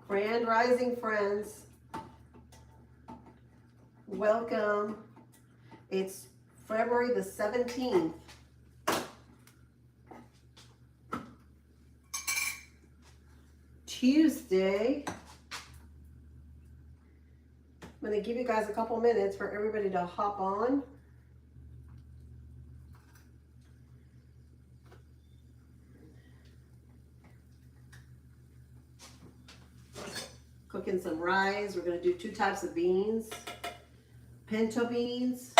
Grand Rising friends, welcome. It's February the 17th. Tuesday. I'm going to give you guys a couple minutes for everybody to hop on. Cooking some rice. We're going to do 2 types of beans. Pinto beans.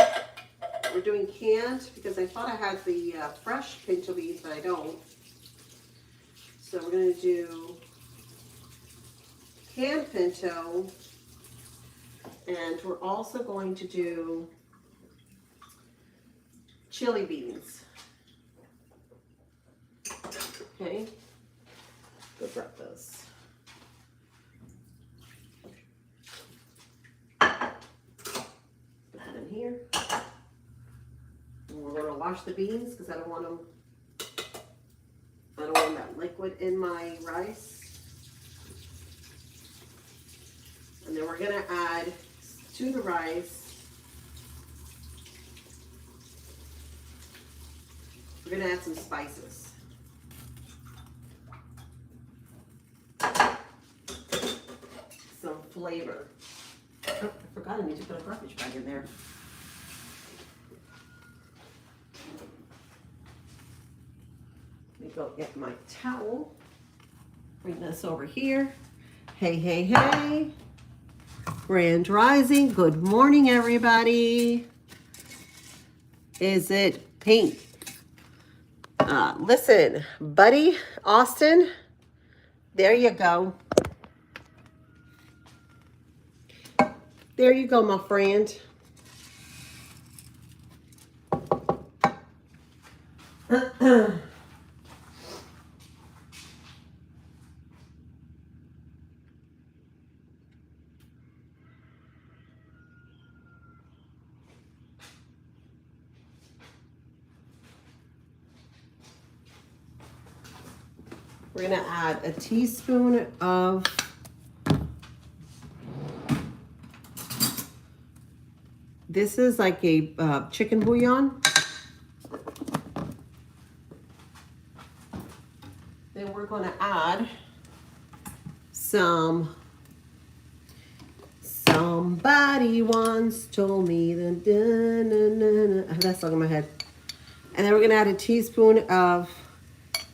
We're doing canned because I thought I had the fresh pinto beans, but I don't. So we're going to do canned pinto. And we're also going to do chili beans. Okay. Go grab those. In here. And we're going to wash the beans because I don't want that liquid in my rice. And then we're going to add to the rice, we're going to add some spices. Some flavor. Oh, I forgot I need to put a garbage bag in there. Let me go get my towel. Bring this over here. Hey, hey, hey. Grand Rising. Good morning, everybody. Is it pink? Listen, buddy, Austin, there you go. There you go, my friend. We're going to add a teaspoon of this is like a chicken bouillon. Then we're going to add some somebody once told me that that's stuck in my head. And then we're going to add a teaspoon of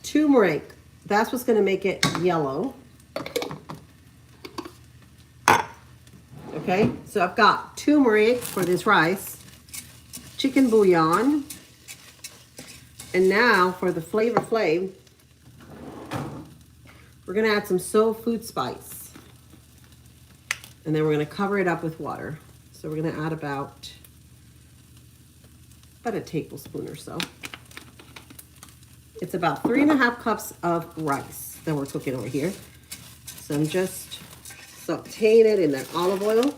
turmeric. That's what's going to make it yellow. Okay, so I've got turmeric for this rice, chicken bouillon, and now for the flavor flav, we're going to add some soul food spice. And then we're going to cover it up with water. So we're going to add about a tablespoon or so. It's about 3.5 cups of rice that we're cooking over here. So I'm just sauteing it in that olive oil.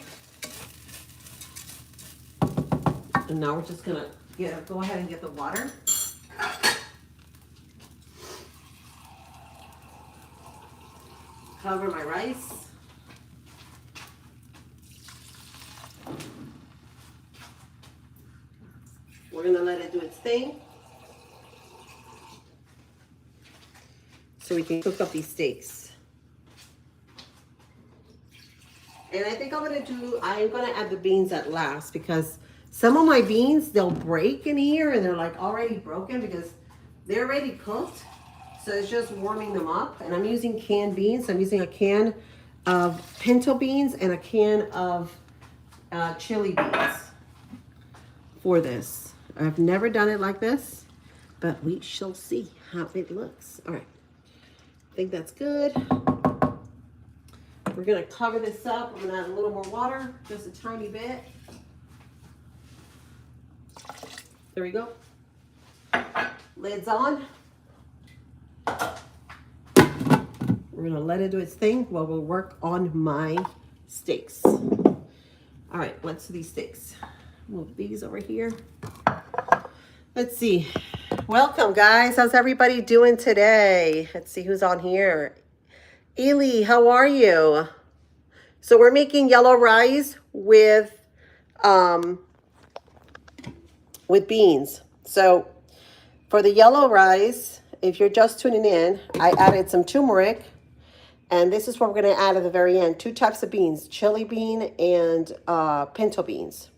And now we're just gonna go ahead and get the water. Cover my rice. We're gonna let it do its thing. so we can cook up these steaks. And I think I'm gonna add the beans at last because some of my beans, they'll break in here and they're like already broken because they're already cooked. So it's just warming them up. And I'm using canned beans. I'm using a can of pinto beans and a can of chili beans for this. I've never done it like this, but we shall see how it looks. All right, I think that's good. We're gonna cover this up. We're gonna add a little more water, just a tiny bit. There we go. Lid's on. We're gonna let it do its thing while we'll work on my steaks. All right, let's do these steaks. Move these over here. Let's see. Welcome, guys. How's everybody doing today? Let's see who's on here. Ely, how are you? So we're making yellow rice with beans. So for the yellow rice, if you're just tuning in, I added some turmeric, and this is what we're going to add at the very end. 2 types of beans, chili bean and pinto beans.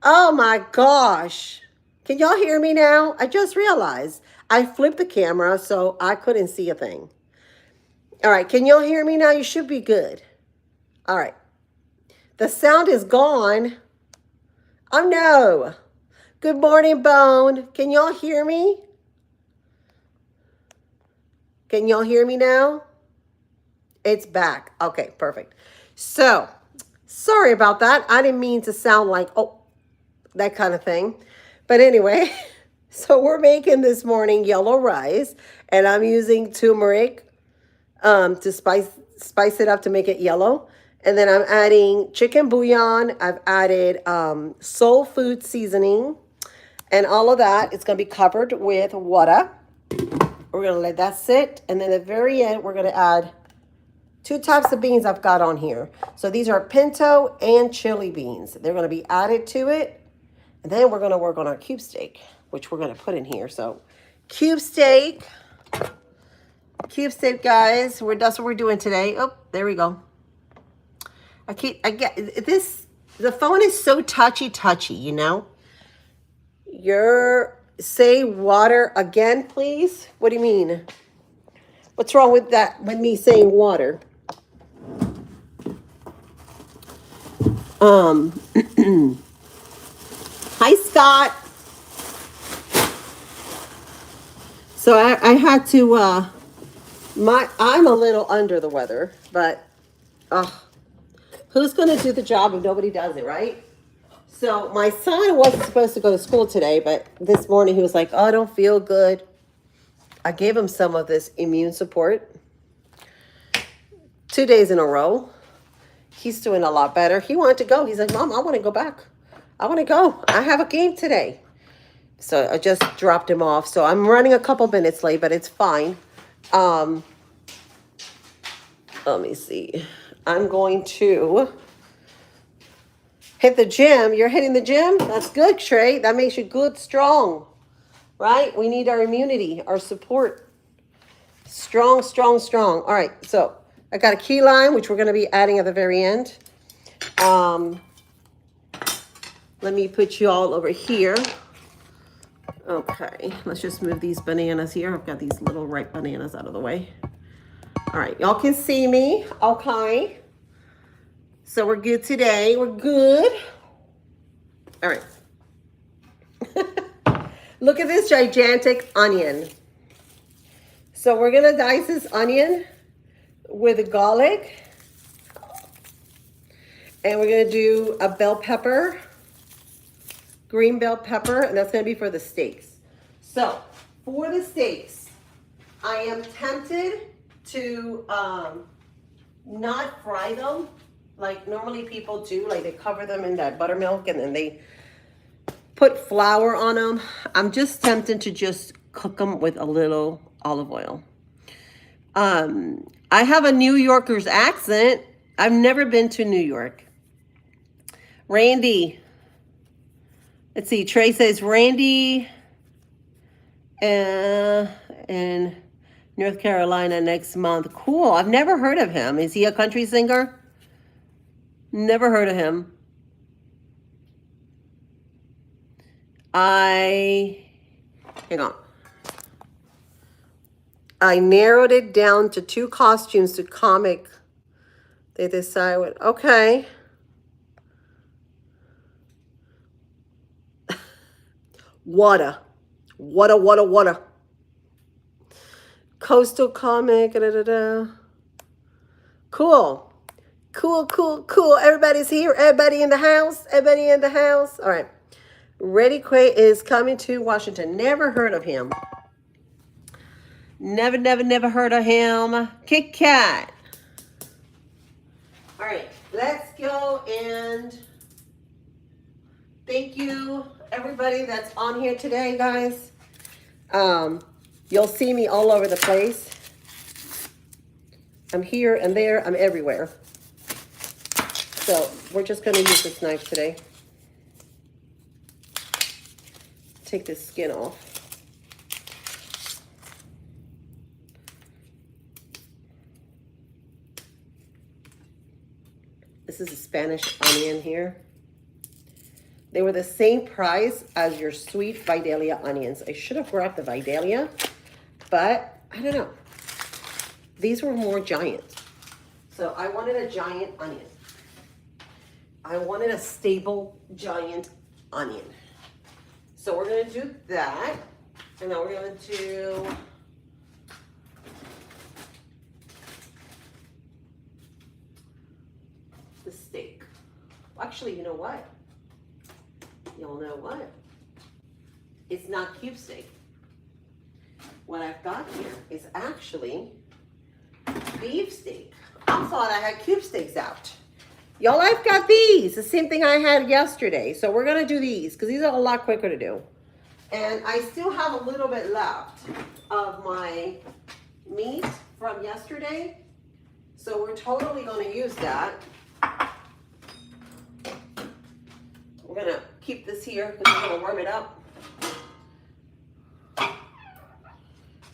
Oh my gosh. Can y'all hear me now? I just realized I flipped the camera so I couldn't see a thing. All right, can y'all hear me now? You should be good. All right. The sound is gone. Oh no. Good morning, Bone. Can y'all hear me? Can y'all hear me now? It's back. Okay, perfect. So, sorry about that. I didn't mean to sound like, oh, that kind of thing. But anyway, so we're making this morning yellow rice, and I'm using turmeric to spice it up to make it yellow. And then I'm adding chicken bouillon. I've added soul food seasoning, and all of that. It's going to be covered with water. We're going to let that sit, and then at the very end, we're going to add 2 types of beans I've got on here. So these are pinto and chili beans. They're going to be added to it. And then we're going to work on our cube steak, which we're going to put in here. So cube steak, guys. That's what we're doing today. Oh, there we go. I get this. The phone is so touchy, you know. Say water again, please. What do you mean? What's wrong with that? With me saying water? Hi, Scott. So I had to, I'm a little under the weather, but who's going to do the job if nobody does it, right? So my son wasn't supposed to go to school today, but this morning he was like, oh, I don't feel good. I gave him some of this immune support 2 days in a row. He's doing a lot better. He wanted to go. He's like, Mom, I want to go back. I want to go. I have a game today. So I just dropped him off. So I'm running a couple minutes late, but it's fine. Let me see. I'm going to hit the gym. You're hitting the gym? That's good, Trey. That makes you good, strong, right? We need our immunity, our support. Strong, strong, strong. All right, so I got a key lime, which we're going to be adding at the very end. Let me put you all over here. Okay, let's just move these bananas here. I've got these little ripe bananas out of the way. All right, y'all can see me. Okay. So we're good today. We're good. All right. Look at this gigantic onion. So we're going to dice this onion with the garlic. And we're going to do a bell pepper, green bell pepper, and that's going to be for the steaks. So for the steaks, I am tempted to not fry them like normally people do. Like they cover them in that buttermilk and then they put flour on them. I'm just tempted to just cook them with a little olive oil. I have a New Yorker's accent. I've never been to New York. Randy. Let's see. Trey says Randy in North Carolina next month. Cool. I've never heard of him. Is he a country singer? Never heard of him. Hang on. I narrowed it down to 2 costumes to comic. They decide what, okay. Water. Coastal comic, Cool. Cool. Everybody's here. Everybody in the house. All right. Reddy Quay is coming to Washington. Never heard of him. Never heard of him. Kit Kat. All right, let's go and thank you everybody that's on here today, guys. You'll see me all over the place. I'm here and there. I'm everywhere. So we're just going to use this knife today. Take this skin off. This is a Spanish onion here. They were the same price as your sweet Vidalia onions. I should have grabbed the Vidalia, but I don't know. These were more giant. So I wanted a giant onion. I wanted a stable giant onion. So we're gonna do that. And now we're gonna do the steak. Actually, you know what? Y'all know what? It's not cube steak. What I've got here is actually beef steak. I thought I had cube steaks out. Y'all, I've got these. The same thing I had yesterday. So we're gonna do these because these are a lot quicker to do. And I still have a little bit left of my meat from yesterday. So we're totally gonna use that. We're gonna keep this here because we're gonna warm it up.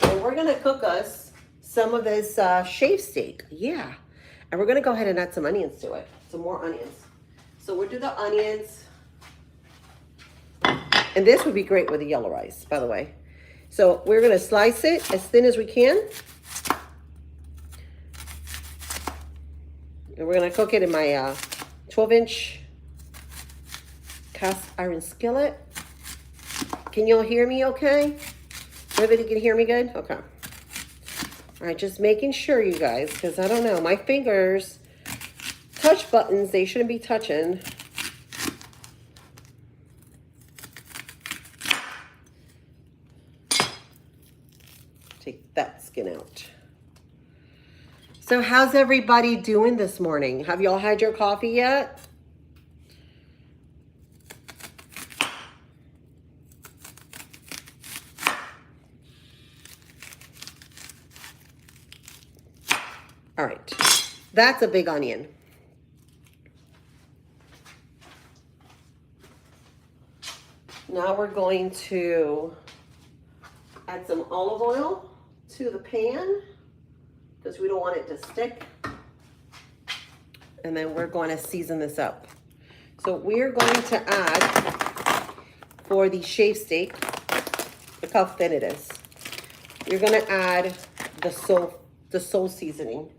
And we're gonna cook us some of this shaved steak. Yeah. And we're gonna go ahead and add some onions to it. Some more onions. So we'll do the onions. And this would be great with the yellow rice, by the way. So we're gonna slice it as thin as we can. And we're gonna cook it in my 12-inch cast iron skillet. Can y'all hear me okay? Everybody can hear me good? Okay. All right, just making sure, you guys, because I don't know, my fingers touch buttons they shouldn't be touching. Take that skin out. So how's everybody doing this morning? Have y'all had your coffee yet? All right, that's a big onion. Now we're going to add some olive oil to the pan because we don't want it to stick. And then we're going to season this up. So we're going to add, for the shaved steak, look how thin it is. You're going to add the soul seasoning,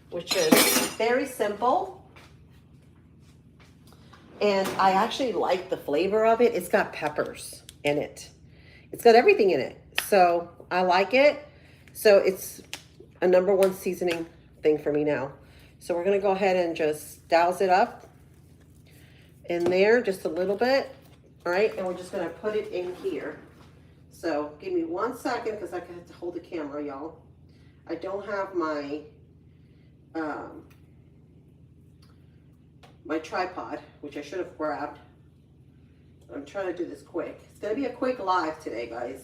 which is very simple. And I actually like the flavor of it. It's got peppers in it. It's got everything in it. So I like it. So it's a #1 seasoning thing for me now. So we're gonna go ahead and just douse it up in there just a little bit. All right, and we're just gonna put it in here. So give me 1 second because I have to hold the camera, y'all. I don't have my my tripod, which I should have grabbed. I'm trying to do this quick. It's going to be a quick live today, guys.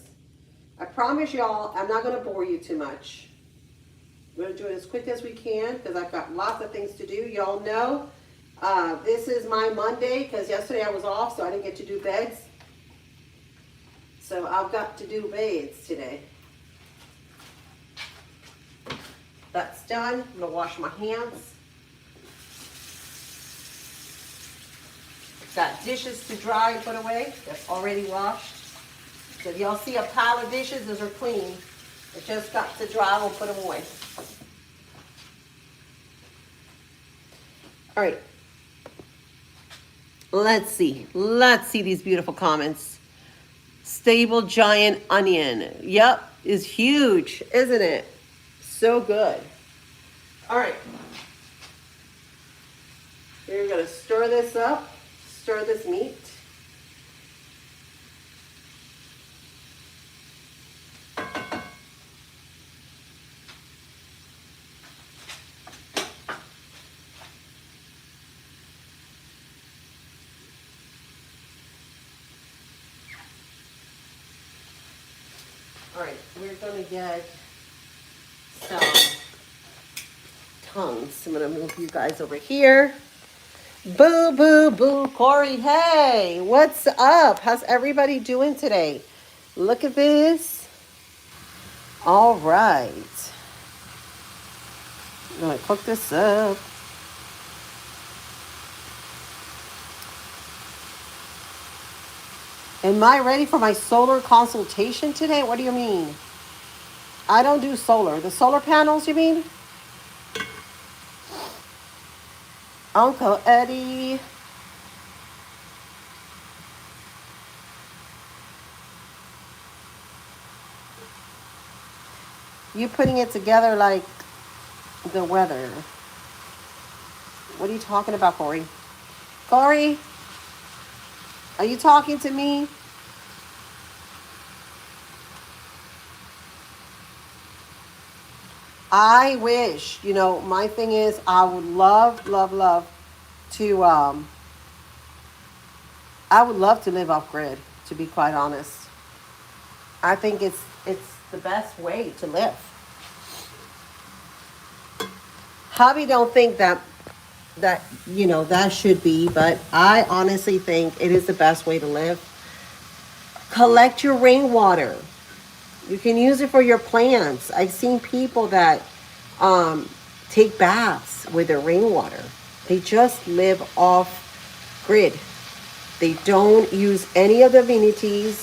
I promise y'all, I'm not going to bore you too much. We're going to do it as quick as we can because I've got lots of things to do. Y'all know this is my Monday because yesterday I was off, so I didn't get to do beds. So I've got to do beds today. That's done. I'm going to wash my hands. Got dishes to dry and put away. That's already washed. So if y'all see a pile of dishes, those are clean. It just got to dry. We'll put them away. All right. Let's see. Let's see these beautiful comments. Stable giant onion. Yep, is huge, isn't it? So good. All right. You're going to stir this up. Stir this meat. All right, we're going to get some tongues. I'm going to move you guys over here. Boo, boo, boo, Corey. Hey, what's up? How's everybody doing today? Look at this. All right. I'm going to cook this up. Am I ready for my solar consultation today? What do you mean? I don't do solar. The solar panels, you mean? Uncle Eddie. You putting it together like the weather. What are you talking about, Corey? Corey? Are you talking to me? I wish, you know, my thing is I would love, love, love to, I would love to live off grid, to be quite honest. I think it's the best way to live. Hubby don't think that, you know, that should be, but I honestly think it is the best way to live. Collect your rainwater. You can use it for your plants. I've seen people that take baths with their rainwater. They just live off grid. They don't use any of the amenities,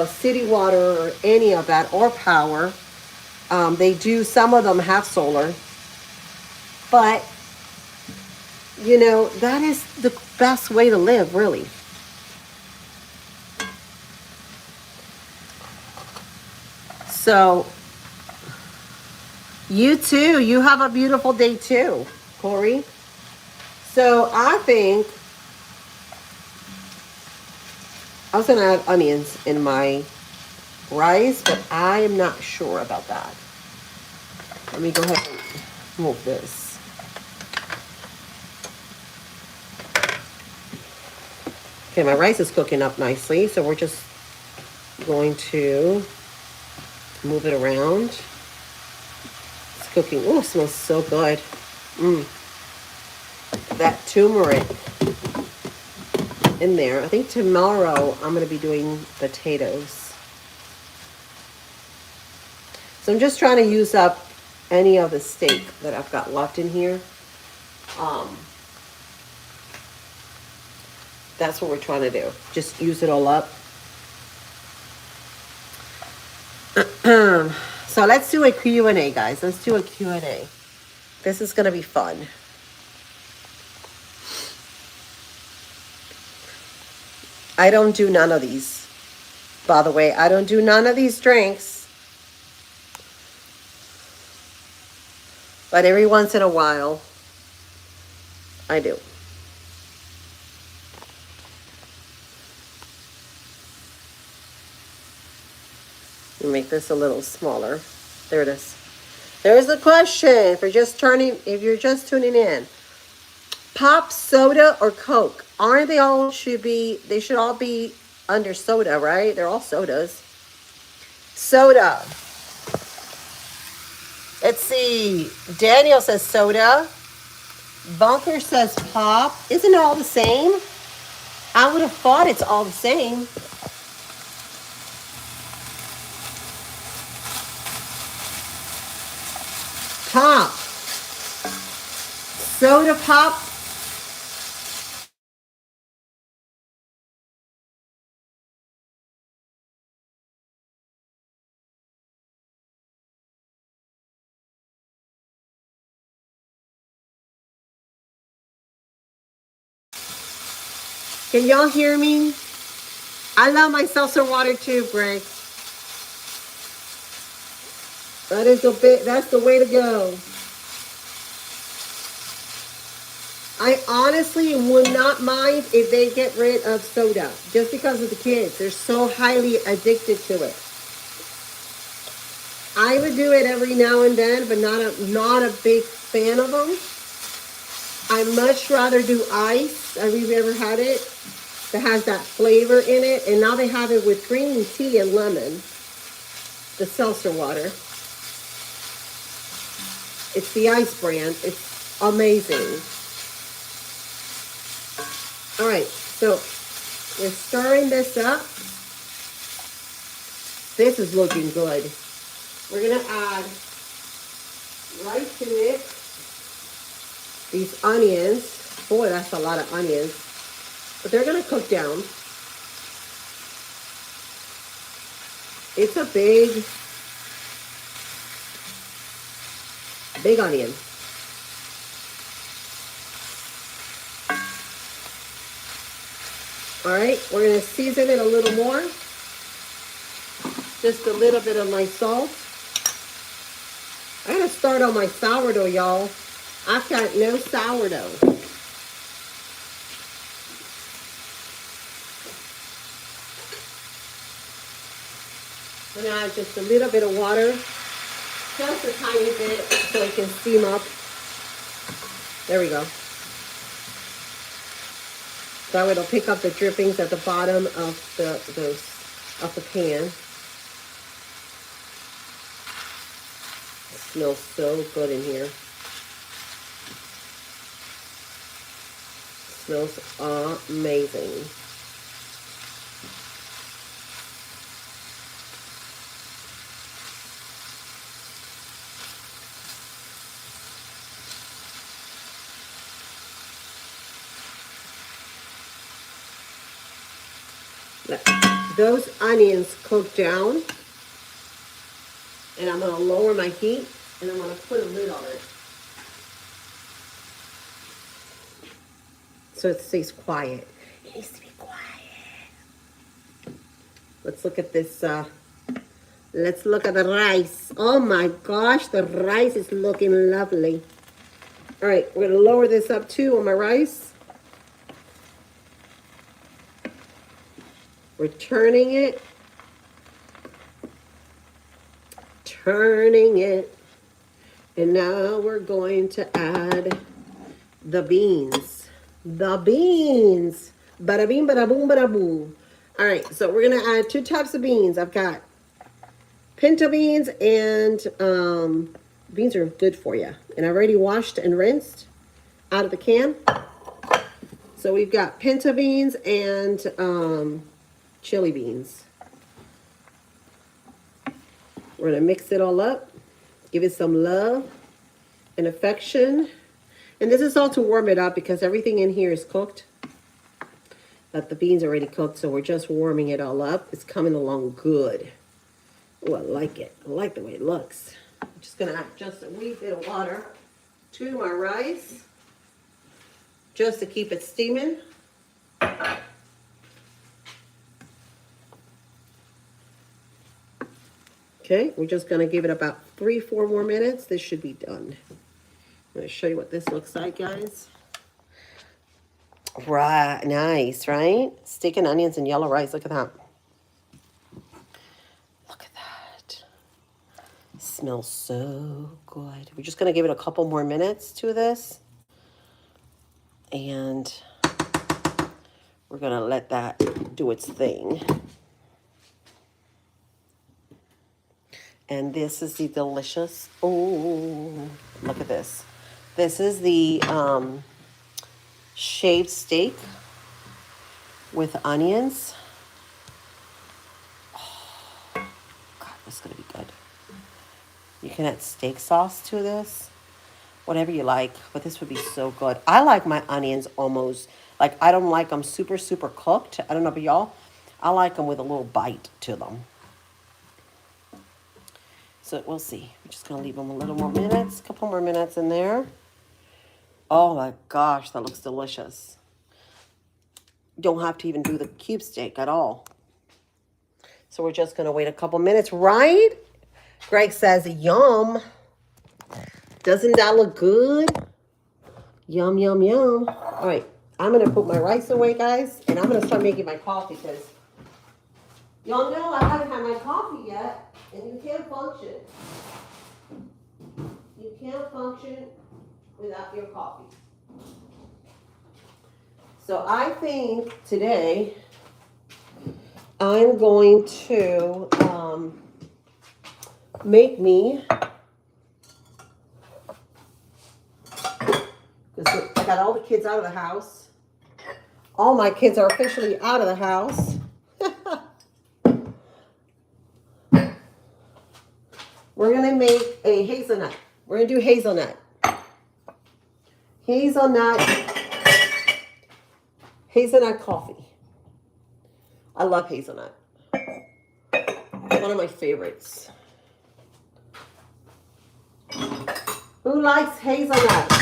city water or any of that, or power. They do, some of them have solar. But, you know, that is the best way to live, really. So, you too. You have a beautiful day too, Corey. So, I think I was going to add onions in my rice, but I am not sure about that. Let me go ahead and move this. Okay, my rice is cooking up nicely, so we're just going to move it around. It's cooking. Oh, it smells so good. That turmeric in there. I think tomorrow I'm going to be doing potatoes. So I'm just trying to use up any of the steak that I've got left in here. That's what we're trying to do. Just use it all up. So let's do a Q&A, guys. Let's do a Q&A. This is going to be fun. I don't do none of these. By the way, I don't do none of these drinks. But every once in a while, I do. Make this a little smaller. There it is. There's the question. If you're just tuning in. Pop, soda, or Coke? Aren't they all they should all be under soda, right? They're all sodas. Soda. Let's see. Daniel says soda. Bunker says pop. Isn't it all the same? I would have thought it's all the same. Pop. Soda pop. Can y'all hear me? I love my seltzer water too, Greg. That's the way to go. I honestly would not mind if they get rid of soda just because of the kids. They're so highly addicted to it. I would do it every now and then, but not a big fan of them. I much rather do ice. Have you ever had it? That has that flavor in it. And now they have it with green tea and lemon. The seltzer water. It's the ice brand. It's amazing. All right, so we're stirring this up. This is looking good. We're gonna add right to it these onions. Boy, that's a lot of onions. But they're gonna cook down. It's a big onion. All right, we're gonna season it a little more. Just a little bit of my salt. I gotta start on my sourdough, y'all. I've got no sourdough. I'm gonna add just a little bit of water. Just a tiny bit so it can steam up. There we go. That way it'll pick up the drippings at the bottom of the pan. It smells so good in here. It smells amazing. Let those onions cook down. And I'm going to lower my heat and I'm going to put a lid on it. So it stays quiet. It needs to be quiet. Let's look at this. Let's look at the rice. Oh my gosh, the rice is looking lovely. All right, we're going to lower this up too on my rice. We're turning it. Turning it. And now we're going to add the beans. The beans. Bada bing, bada boom, bada boom. All right, so we're going to add 2 types of beans. I've got pinto beans and beans are good for you. And I already washed and rinsed out of the can. So we've got pinto beans and chili beans. We're going to mix it all up. Give it some love and affection. And this is all to warm it up because everything in here is cooked. But the beans are already cooked, so we're just warming it all up. It's coming along good. Oh, I like it. I like the way it looks. I'm just going to add just a wee bit of water to my rice just to keep it steaming. Okay, we're just going to give it about 3-4 more minutes. This should be done. I'm going to show you what this looks like, guys. Right, nice, right? Steak and onions and yellow rice. Look at that. Look at that. Smells so good. We're just going to give it a couple more minutes to this. And we're going to let that do its thing. And this is the delicious, oh, look at this. This is the shaved steak with onions. Oh, God, this is going to be good. You can add steak sauce to this, whatever you like, but this would be so good. I like my onions almost, like I don't like them super, super cooked. I don't know about y'all. I like them with a little bite to them. So we'll see. We're just going to leave them a little more minutes, a couple more minutes in there. Oh my gosh, that looks delicious. You don't have to even do the cube steak at all. So we're just going to wait a couple minutes, right? Greg says, yum. Doesn't that look good? Yum, yum, yum. All right, I'm going to put my rice away, guys, and I'm going to start making my coffee because y'all know I haven't had my coffee yet, and you can't function. You can't function without your coffee. So I think today I'm going to make me, because I got all the kids out of the house. All my kids are officially out of the house. We're going to make a hazelnut. We're going to do hazelnut. Hazelnut coffee. I love hazelnut. One of my favorites. Who likes hazelnut?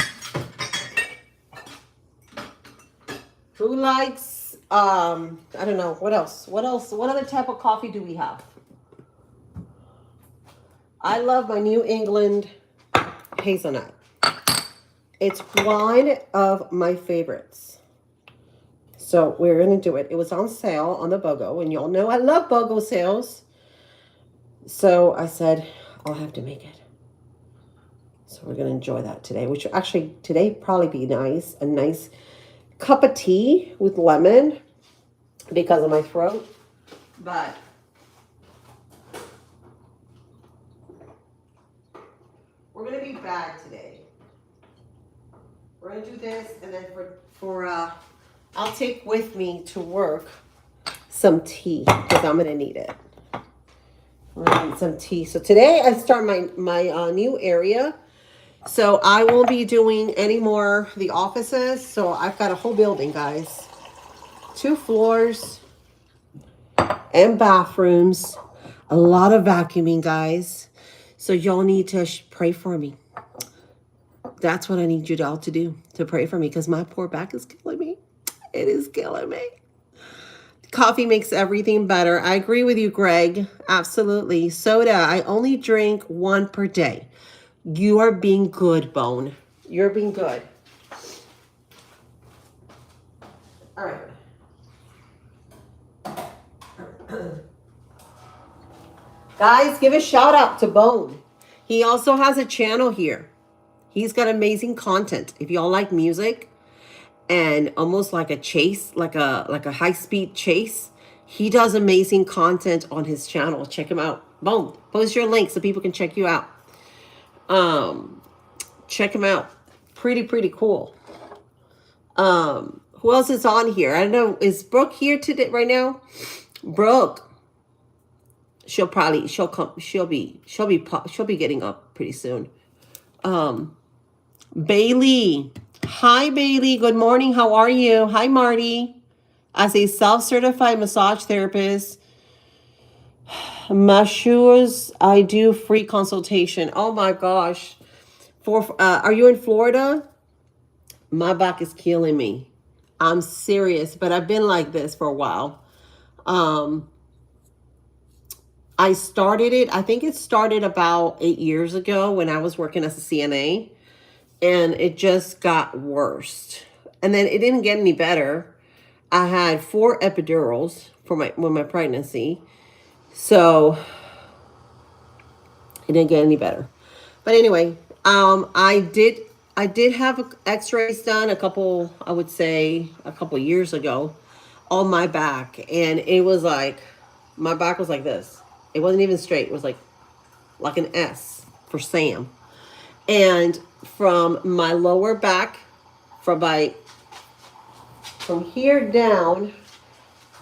Who likes, I don't know, what else? What other type of coffee do we have? I love my New England hazelnut. It's one of my favorites. So we're going to do it. It was on sale on the BOGO, and y'all know I love BOGO sales. So I said, I'll have to make it. So we're going to enjoy that today, which actually today probably be nice. A nice cup of tea with lemon because of my throat. But we're going to be bad today. We're going to do this, and then I'll take with me to work some tea because I'm going to need it. I'm going to need some tea. So today I start my new area. So I won't be doing any more the offices. So I've got a whole building, guys. 2 floors and bathrooms. A lot of vacuuming, guys. So y'all need to pray for me. That's what I need you all to do, to pray for me, because my poor back is killing me. It is killing me. Coffee makes everything better. I agree with you, Greg. Absolutely. Soda, I only drink 1 per day. You are being good, Bone. You're being good. All right. Guys, give a shout out to Bone. He also has a channel here. He's got amazing content. If y'all like music and almost like a chase, like a high-speed chase, he does amazing content on his channel. Check him out. Boom. Post your link so people can check you out. Check him out. Pretty cool. Who else is on here? I don't know. Is Brooke here today right now? Brooke. She'll be getting up pretty soon. Bailey. Hi, Bailey. Good morning. How are you? Hi, Marty. As a self-certified massage therapist, Mashurs, I do free consultation. Oh my gosh. Are you in Florida? My back is killing me. I'm serious, but I've been like this for a while. I started it, I think it started about 8 years ago when I was working as a CNA, and it just got worse. And then it didn't get any better. I had 4 epidurals for my pregnancy. So it didn't get any better. But anyway, I I did have x-rays done I would say a couple years ago on my back. And it was like, my back was like this. It wasn't even straight. It was like an S for Sam. And from my lower back, from here down,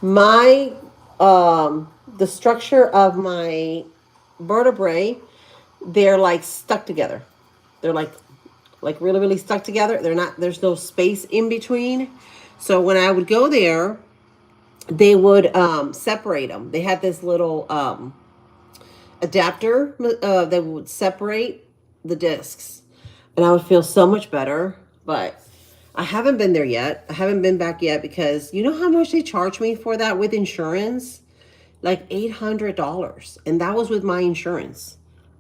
my, the structure of my vertebrae, they're like stuck together. They're like really, really stuck together. There's no space in between. So when I would go there, they would separate them. They had this little adapter that would separate the discs. And I would feel so much better. But I haven't been there yet. I haven't been back yet because you know how much they charge me for that with insurance? Like $800. And that was with my insurance.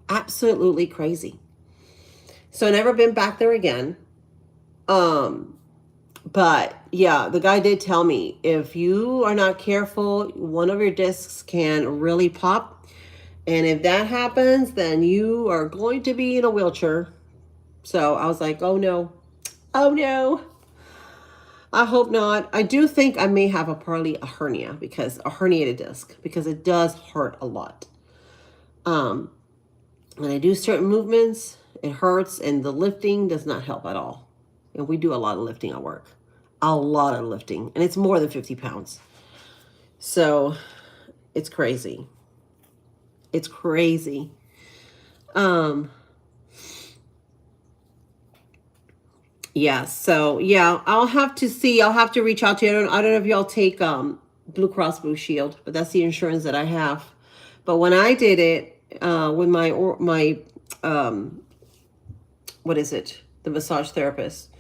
Absolutely crazy. So I never been back there again. But yeah, the guy did tell me if you are not careful, one of your discs can really pop. And if that happens, then you are going to be in a wheelchair. So I was like, oh no. Oh no. I hope not. I do think I may have probably a hernia, because a herniated disc, because it does hurt a lot. When I do certain movements, it hurts, and the lifting does not help at all. And we do a lot of lifting at work. A lot of lifting. And it's more than 50 pounds. So it's crazy. It's crazy. Yeah, so yeah, I'll have to see. I'll have to reach out to you. I don't know if y'all take Blue Cross Blue Shield, but that's the insurance that I have. But when I did it with my what is it? The massage therapist.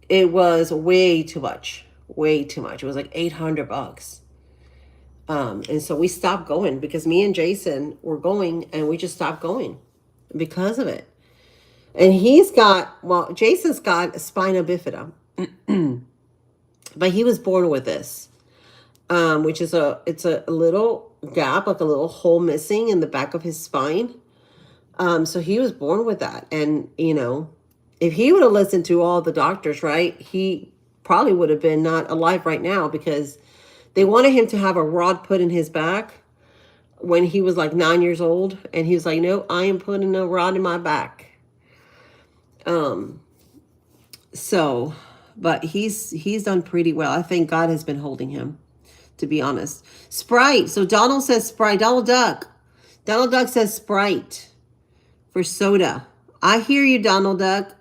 It was way too much. Way too much. It was like $800. And so we stopped going because me and Jason were going, and we just stopped going because of it. And Jason's got spina bifida, but he was born with this, which is it's a little gap, like a little hole missing in the back of his spine. So he was born with that. And, you know, if he would have listened to all the doctors, right, he probably would have been not alive right now, because they wanted him to have a rod put in his back when he was like 9 years old. And he was like, no, I am putting a rod in my back. So, but he's done pretty well. I think God has been holding him, to be honest. Sprite. So Donald says Sprite. Donald Duck says Sprite for soda. I hear you, Donald Duck.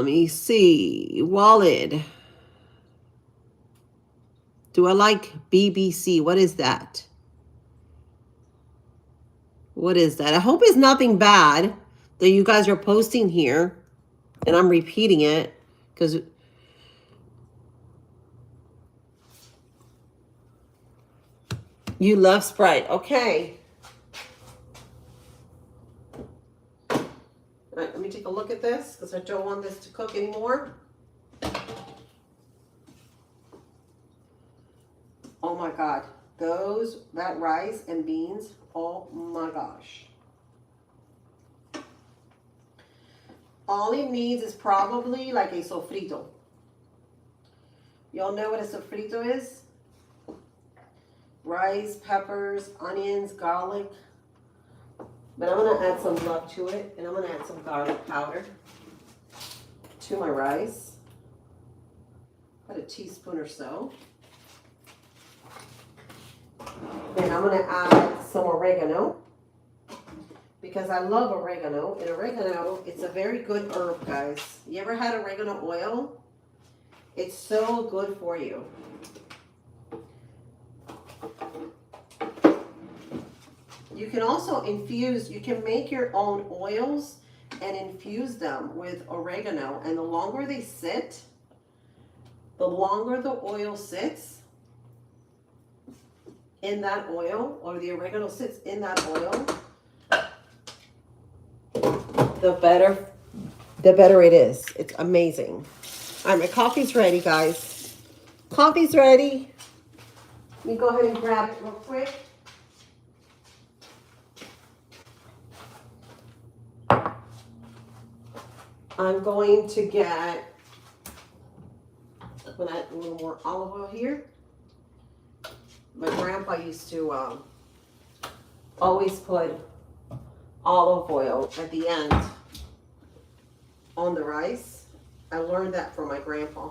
You see, Wallet. Do I like BBC? What is that? What is that? I hope it's nothing bad that you guys are posting here, and I'm repeating it because you love Sprite. Okay. All right, let me take a look at this because I don't want this to cook anymore. Oh my God. That rice and beans, oh my gosh. All it needs is probably like a sofrito. Y'all know what a sofrito is? Rice, peppers, onions, garlic. But I'm going to add some love to it, and I'm going to add some garlic powder to my rice. About a teaspoon or so. And I'm going to add some oregano, because I love oregano. And oregano, it's a very good herb, guys. You ever had oregano oil? It's so good for you. You can also you can make your own oils and infuse them with oregano. And the longer they sit, the longer the oil sits in that oil, or the oregano sits in that oil, the better it is. It's amazing. All right, my coffee's ready, guys. Coffee's ready. Let me go ahead and grab it real quick. I'm going to get, I'm gonna add a little more olive oil here. My grandpa used to always put olive oil at the end on the rice. I learned that from my grandpa.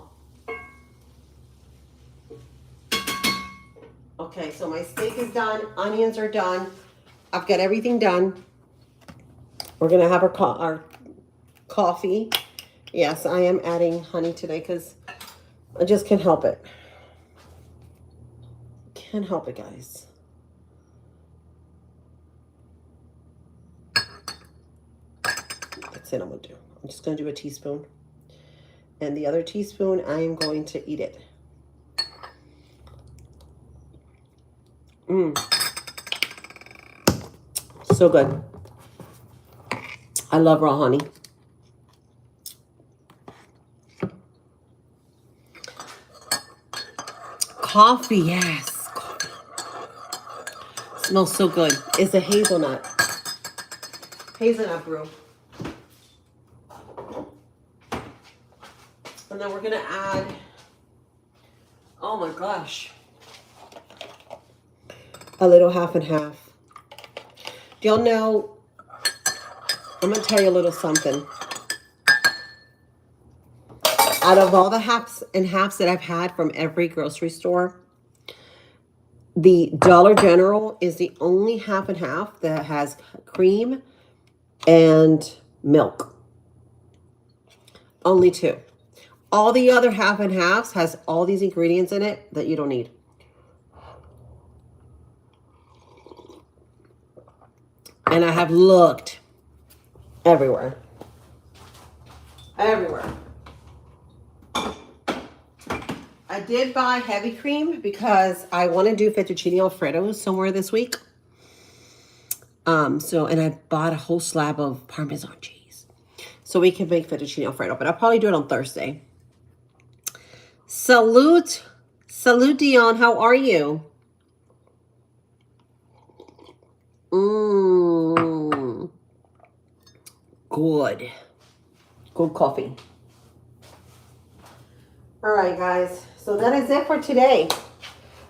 Okay, so my steak is done, onions are done. I've got everything done. We're gonna have our coffee. Yes, I am adding honey today because I just can't help it. Can't help it, guys. That's it, I'm gonna do. I'm just gonna do a teaspoon. And the other teaspoon, I am going to eat it. So good. I love raw honey. Coffee, yes. Coffee. Smells so good. It's a hazelnut. Hazelnut brew. And then we're going to add, oh my gosh, a little half and half. Do y'all know, I'm going to tell you a little something. Out of all the halves and halves that I've had from every grocery store, the Dollar General is the only half and half that has cream and milk. Only two. All the other half and halves has all these ingredients in it that you don't need. And I have looked everywhere. Everywhere. I did buy heavy cream because I want to do fettuccine alfredo somewhere this week. And I bought a whole slab of Parmesan cheese so we can make fettuccine alfredo, but I'll probably do it on Thursday. Salute Dion, how are you? Good coffee. All right, guys. So that is it for today.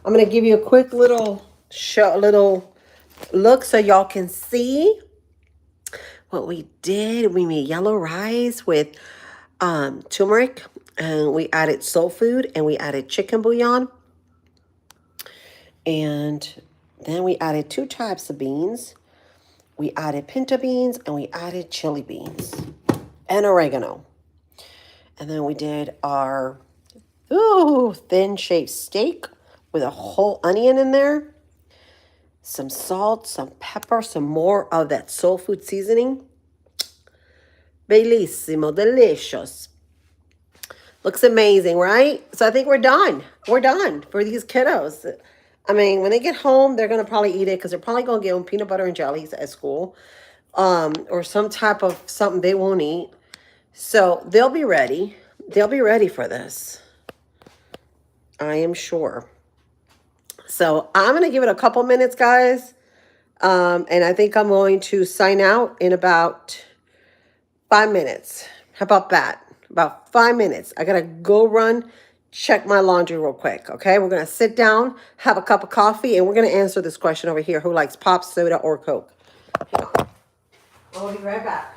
I'm going to give you a quick little look so y'all can see what we did. We made yellow rice with turmeric, and we added soul food, and we added chicken bouillon. And then we added 2 types of beans. We added pinto beans, and we added chili beans and oregano. And then we did our thin shaped steak with a whole onion in there, some salt, some pepper, some more of that soul food seasoning. Bellissimo, delicious. Looks amazing, right? So I think we're done. We're done for these kiddos. I mean, when they get home, they're going to probably eat it because they're probably going to give them peanut butter and jellies at school, or some type of something they won't eat. So they'll be ready. They'll be ready for this. I am sure. So I'm going to give it a couple minutes, guys. And I think I'm going to sign out in about 5 minutes. How about that? About 5 minutes. I got to go run, check my laundry real quick. Okay. We're going to sit down, have a cup of coffee, and we're going to answer this question over here. Who likes pop, soda, or Coke? I'll be right back.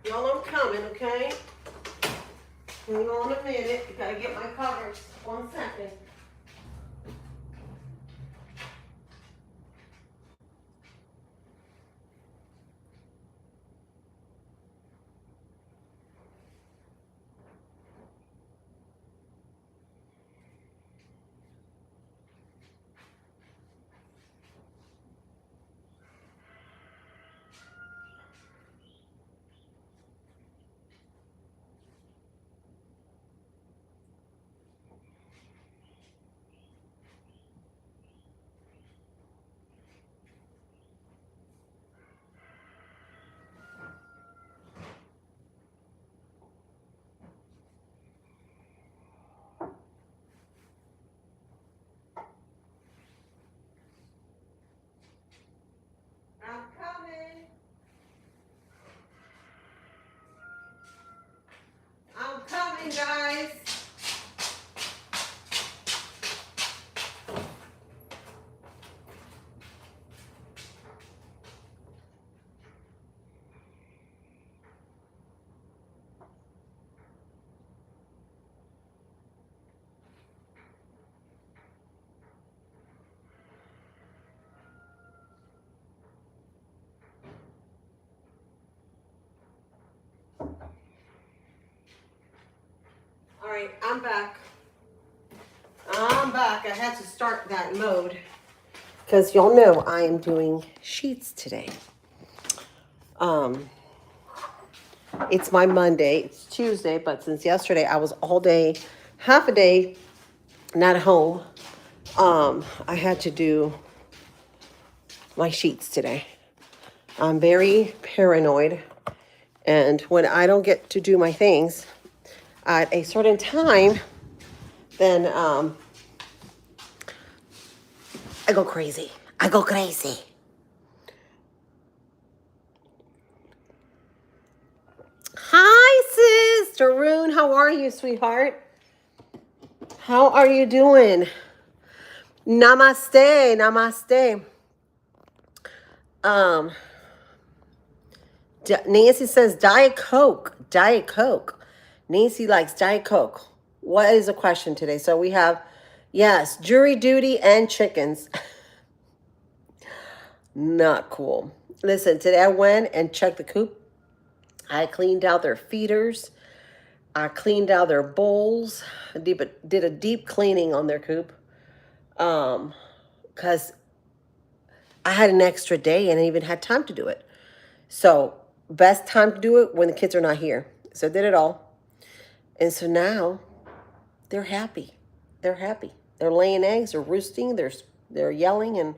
Y'all, I'm coming, okay? Hang on a minute. You gotta get my covers. 1 second. right, I'm back. I'm back. I had to start that mode because y'all know I am doing sheets today. It's my Monday. It's Tuesday, but since yesterday I was all day, half a day, not home. I had to do my sheets today. I'm very paranoid, and when I don't get to do my things at a certain time, then I go crazy. I go crazy. Hi, sis. Tarun, how are you, sweetheart? How are you doing? Namaste. Namaste. Nancy says Diet Coke. Diet Coke. Nancy likes Diet Coke. What is the question today? So we have, yes, jury duty and chickens. Not cool. Listen, today I went and checked the coop. I cleaned out their feeders. I cleaned out their bowls. I did a deep cleaning on their coop. Because I had an extra day and I even had time to do it. So best time to do it when the kids are not here. So I did it all. And so now they're happy. They're happy. They're laying eggs, they're roosting, they're yelling, and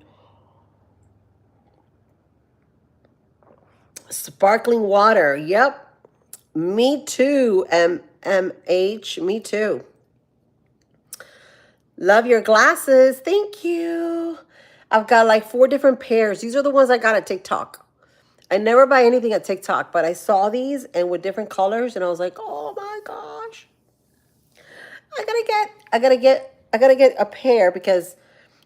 sparkling water. Yep. Me too, MMH. Me too. Love your glasses. Thank you. I've got like 4 different pairs. These are the ones I got at TikTok. I never buy anything at TikTok, but I saw these and with different colors, and I was like, oh my gosh. I gotta get a pair because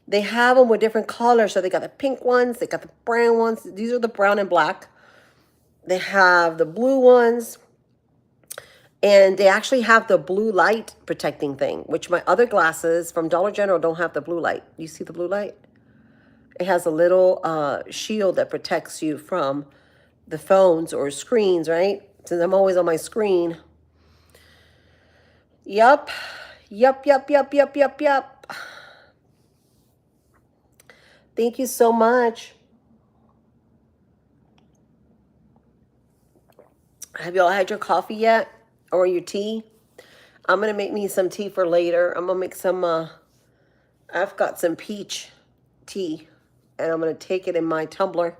they have them with different colors. So they got the pink ones, they got the brown ones. These are the brown and black. They have the blue ones. And they actually have the blue light protecting thing, which my other glasses from Dollar General don't have the blue light. You see the blue light? It has a little shield that protects you from the phones or screens, right? Since I'm always on my screen. Yup. Yup. Thank you so much. Have y'all had your coffee yet? Or your tea? I'm going to make me some tea for later. I'm going to make some, I've got some peach tea. And I'm going to take it in my tumbler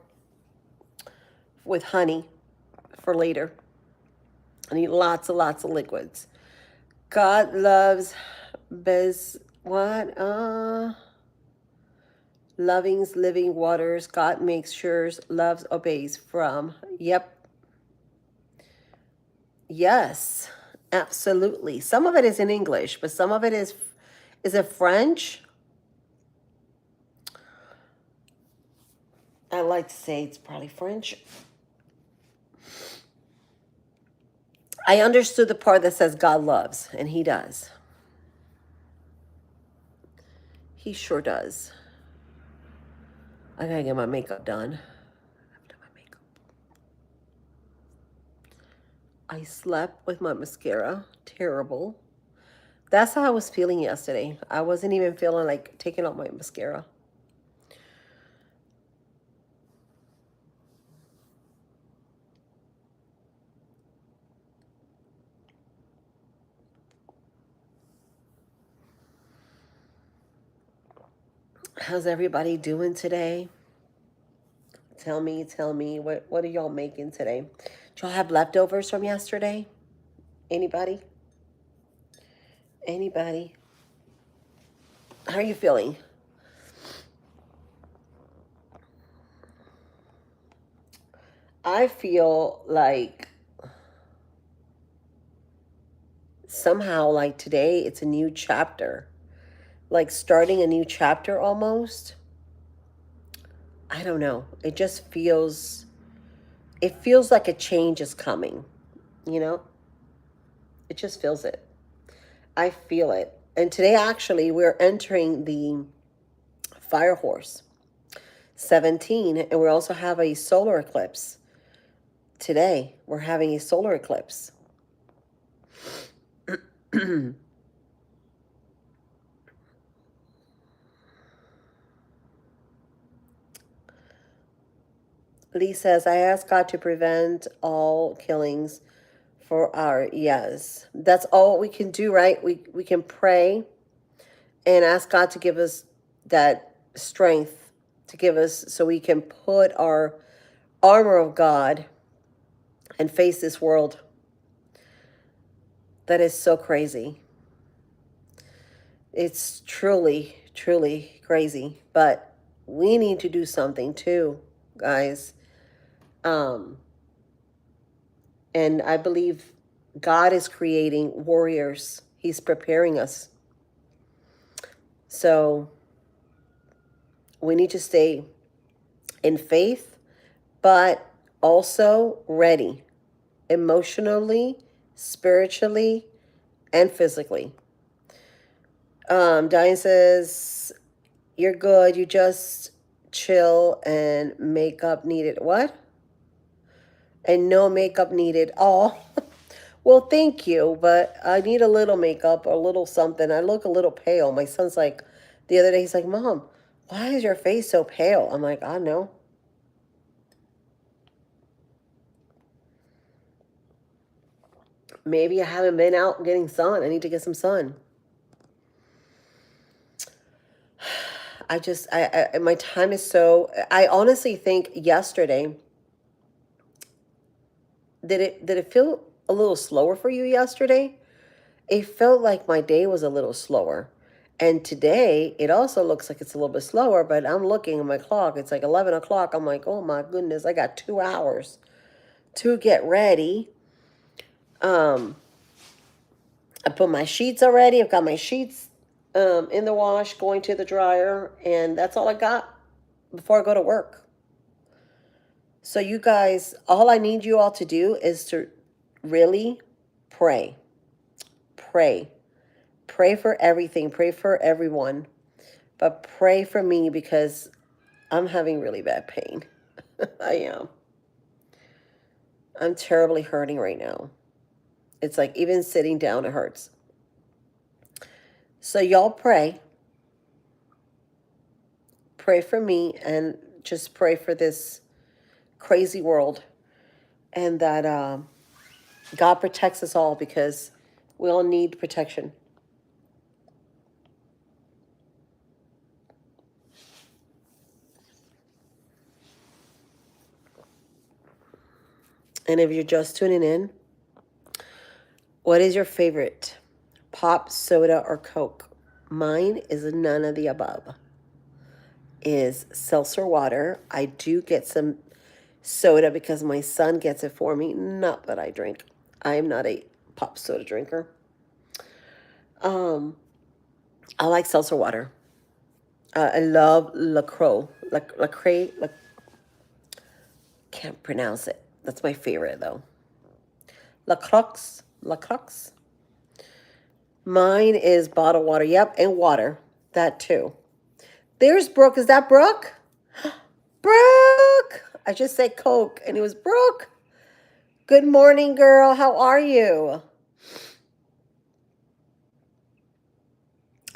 with honey for later. I need lots of liquids. God loves loving's living waters. God makes sure, loves, obeys from. Yep. Yes, absolutely. Some of it is in English, but some of it is it French? I like to say it's probably French. I understood the part that says God loves, and he does. He sure does. I gotta get my makeup done. I slept with my mascara. Terrible. That's how I was feeling yesterday. I wasn't even feeling like taking out my mascara. How's everybody doing today? Tell me, what are y'all making today? Do y'all have leftovers from yesterday? Anybody? Anybody? How are you feeling? I feel like somehow like today it's a new chapter. Like starting a new chapter almost. I don't know. It just feels like a change is coming, you know? It just feels it. I feel it. And today actually we're entering the fire horse 17, and we also have a solar eclipse. Today we're having a solar eclipse. Lee says, I ask God to prevent all killings for our, yes. That's all we can do, right? We can pray and ask God to give us that strength, to give us so we can put our armor of God and face this world that is so crazy. It's truly, truly crazy. But we need to do something too, guys. And I believe God is creating warriors. He's preparing us. So we need to stay in faith, but also ready emotionally, spiritually, and physically. Diane says, you're good. You just chill and makeup needed. What? And no makeup needed. Oh, well, thank you, but I need a little makeup, a little something. I look a little pale. My son's like, the other day, he's like, Mom, why is your face so pale? I'm like, I don't know. Maybe I haven't been out getting sun. I need to get some sun. My time is so, I honestly think yesterday, did it feel a little slower for you yesterday? It felt like my day was a little slower. And today, it also looks like it's a little bit slower, but I'm looking at my clock. It's like 11 o'clock. I'm like, oh my goodness, I got 2 hours to get ready. I put my sheets already. I've got my sheets in the wash, going to the dryer, and that's all I got before I go to work. So you guys, all I need you all to do is to really pray. Pray. Pray for everything. Pray for everyone. But pray for me because I'm having really bad pain. I am. I'm terribly hurting right now. It's like even sitting down, it hurts. So y'all pray. Pray for me and just pray for this crazy world. And that God protects us all because we all need protection. And if you're just tuning in, what is your favorite? Pop, soda, or Coke? Mine is none of the above. Is seltzer water. I do get some soda because my son gets it for me. Not that I drink. I am not a pop soda drinker. I like seltzer water. I love LaCroix. LaCroix. Can't pronounce it. That's my favorite though. LaCroix. LaCroix. Mine is bottled water. Yep, and water. That too. There's Brooke. Is that Brooke? Brooke! I just said Coke, and it was Brooke. Good morning, girl. How are you?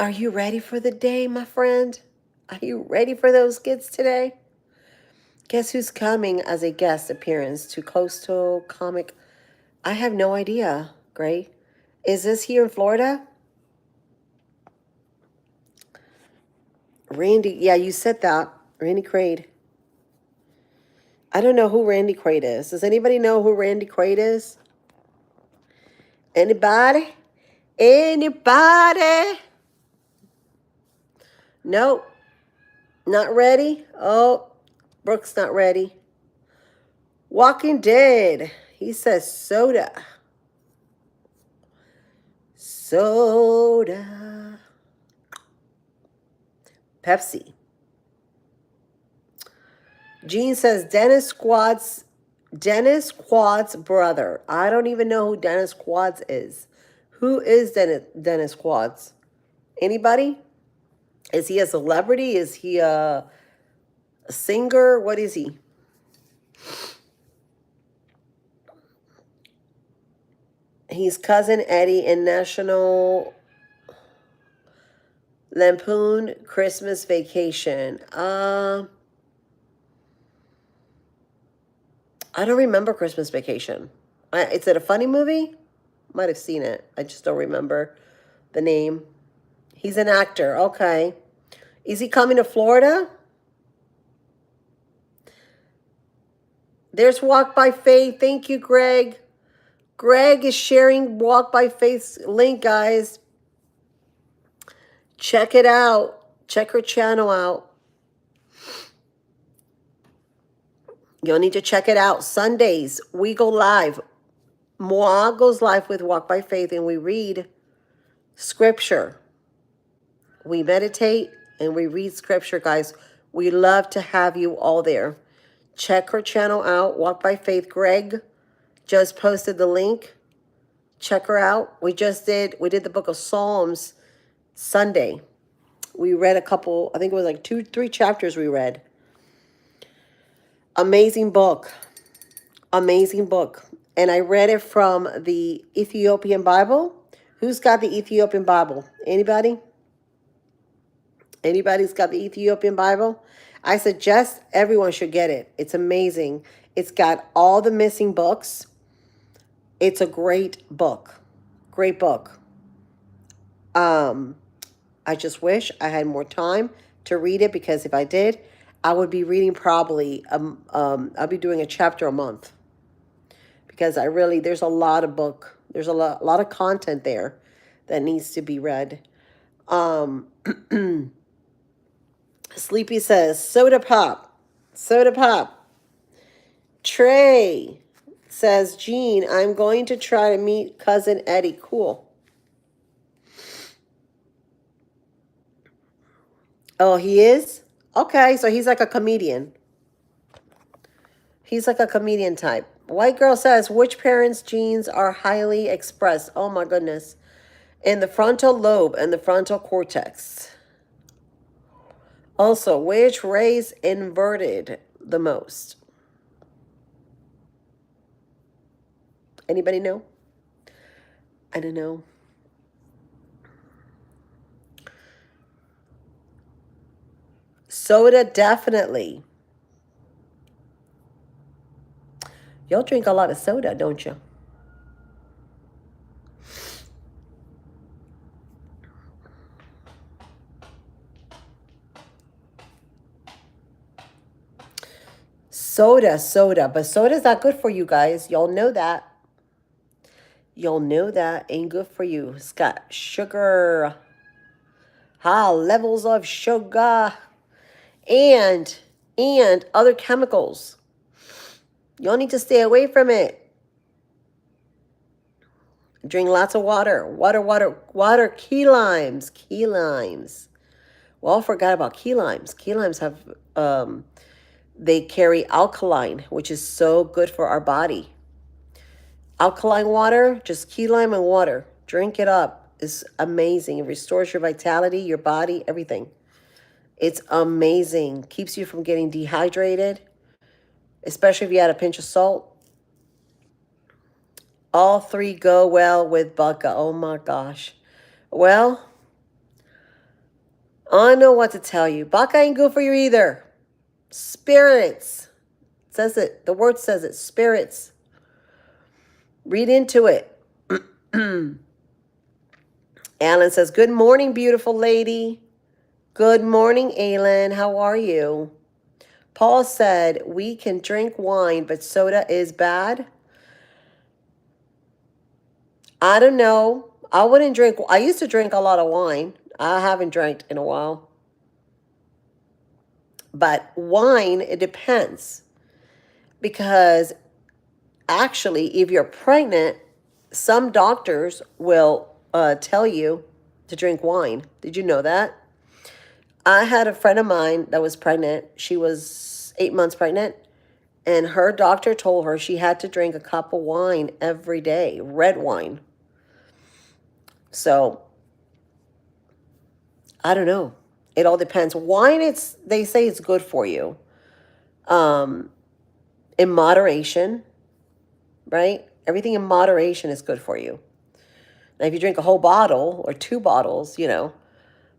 Are you ready for the day, my friend? Are you ready for those kids today? Guess who's coming as a guest appearance to Coastal Comic? I have no idea, Gray. Is this here in Florida? Randy, yeah, you said that. Randy Quaid. I don't know who Randy Quaid is. Does anybody know who Randy Quaid is? Anybody? Anybody? Nope. Not ready? Oh, Brooke's not ready. Walking Dead. He says soda. Soda. Pepsi. Gene says Dennis Quad's brother. I don't even know who Dennis Quads is. Who is Dennis Quads? Anybody? Is he a celebrity? Is he a singer? What is he? He's Cousin Eddie in National Lampoon Christmas Vacation. I don't remember Christmas Vacation. Is it a funny movie? Might have seen it. I just don't remember the name. He's an actor. Okay. Is he coming to Florida? There's Walk by Faith. Thank you, Greg. Greg is sharing Walk by Faith's link, guys. Check it out. Check her channel out. You'll need to check it out. Sundays, we go live. Moa goes live with Walk by Faith, and we read scripture. We meditate and we read scripture, guys. We love to have you all there. Check her channel out, Walk by Faith. Greg just posted the link. Check her out. We did the book of Psalms Sunday. We read a couple, I think it was like 2-3 chapters we read. Amazing book. Amazing book. And I read it from the Ethiopian Bible. Who's got the Ethiopian Bible? Anybody? Anybody's got the Ethiopian Bible? I suggest everyone should get it. It's amazing. It's got all the missing books. It's a great book. Great book. I just wish I had more time to read it, because if I did, I would be reading probably, I'll be doing a chapter a month. Because there's a lot of book. There's a lot of content there that needs to be read. Sleepy says, soda pop. Soda pop. Trey says, Jean, I'm going to try to meet Cousin Eddie. Cool. Oh, he is? Okay, so he's like a comedian. He's like a comedian type. White girl says, which parents' genes are highly expressed? Oh my goodness. In the frontal lobe and the frontal cortex. Also, which race inverted the most? Anybody know? I don't know. Soda, definitely. Y'all drink a lot of soda, don't you? Soda. But soda's not good for you guys. Y'all know that. Y'all know that ain't good for you. It's got sugar. Levels of sugar. And other chemicals. Y'all need to stay away from it. Drink lots of water. Water. Key limes. Well, I forgot about key limes. Key limes have, they carry alkaline, which is so good for our body. Alkaline water, just key lime and water. Drink it up. It's amazing. It restores your vitality, your body, everything. It's amazing. Keeps you from getting dehydrated, especially if you add a pinch of salt. All three go well with Baka. Oh my gosh. Well, I don't know what to tell you. Baka ain't good for you either. Spirits. It says it. The word says it. Spirits. Read into it. Alan says, good morning, beautiful lady. Good morning, Alan. How are you? Paul said, we can drink wine, but soda is bad. I don't know. I wouldn't drink. I used to drink a lot of wine. I haven't drank in a while. But wine, it depends. Because actually, if you're pregnant, some doctors will tell you to drink wine. Did you know that? I had a friend of mine that was pregnant. She was 8 months pregnant. And her doctor told her she had to drink a cup of wine every day, red wine. So, I don't know. It all depends. Wine, they say it's good for you. In moderation, right? Everything in moderation is good for you. Now, if you drink a whole bottle or 2 bottles,